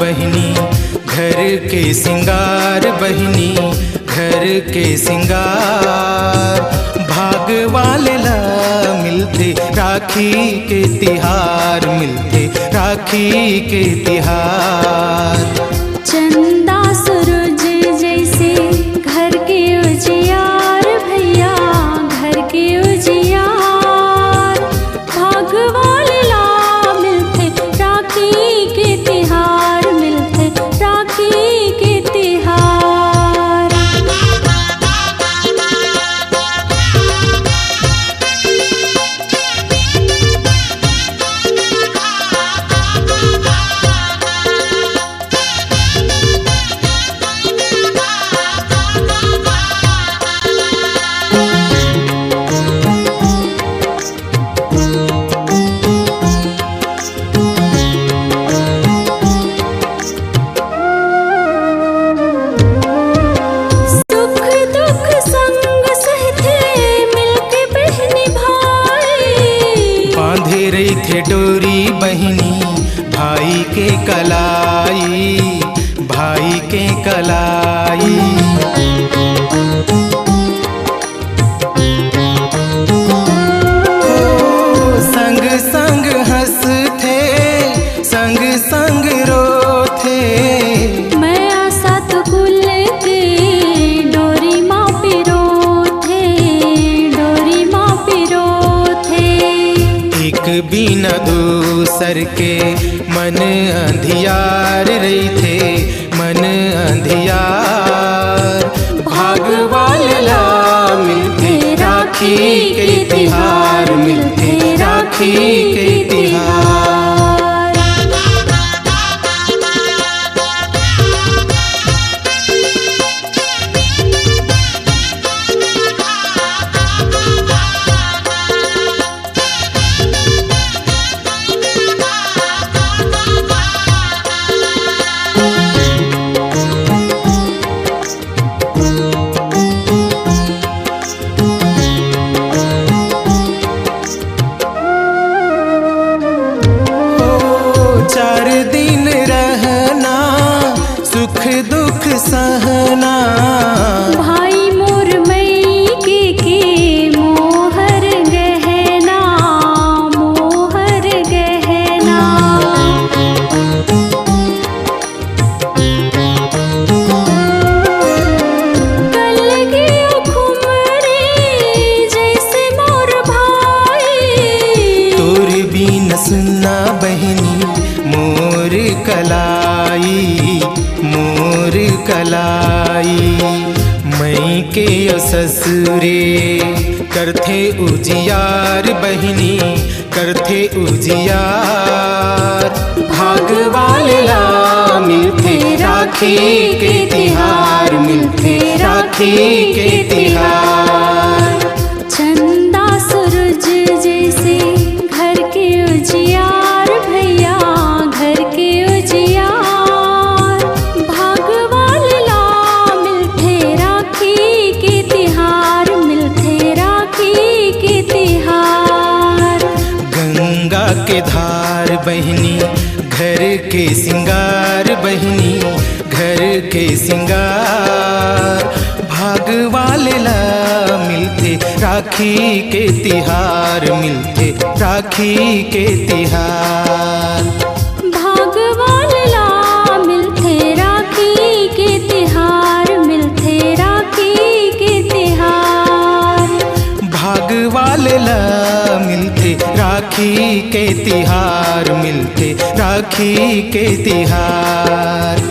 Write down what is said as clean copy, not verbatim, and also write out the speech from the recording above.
बहिनी घर के सिंगार, बहिनी घर के सिंगार, भाग वाले ला मिलते राखी के तिहार, मिलते राखी के तिहार। चंदा सूरज जैसे घर के उजियार, भैया घर के उजियार, भाग वाले ला मिलते राखी के तिहार, मिलते राखी के तिहार। थे डोरी बहिनी भाई के कलाई, भाई के कलाई। संग संग हंसते संग संग रोते, मैं आशा तो कुल के डोरी माँ पिरो थे, डोरी माँ पिरो थे। एक बिना दूसर के मन अंधियार रही थे, मन अंधियार, भाग वाले ला मिलते राखी के तिहार, मिलते राखी के तिहार। दुख सहना भाई मोर मई के मोहर गहना, मोहर गहना। कल के खुमरे जैसे मोर भाई, तोर बिन सुना बहनी मोर कलाई, मोर कलाई। मई के ससुरे करथे उजियार, बहिनी करथे उजियार, भाग वाले ला मिलते राखी के तिहार, मिलते राखी के तिहार। चंदा सूरज जैसे घर के उजियार, भैया घर के उजियार, भाग वाले ला मिलते राखी के तिहार, मिलते राखी के तिहार। गंगा के धार बहिनी घर के सिंगार, बहिनी घर के सिंगार, भाग वाले ला मिलते राखी के तिहार, मिलते राखी के तिहार। भाग वाले ला मिलते राखी के तिहार, मिलते राखी के तिहार। भाग वाले ला मिलते राखी के तिहार, मिलते राखी के तिहार।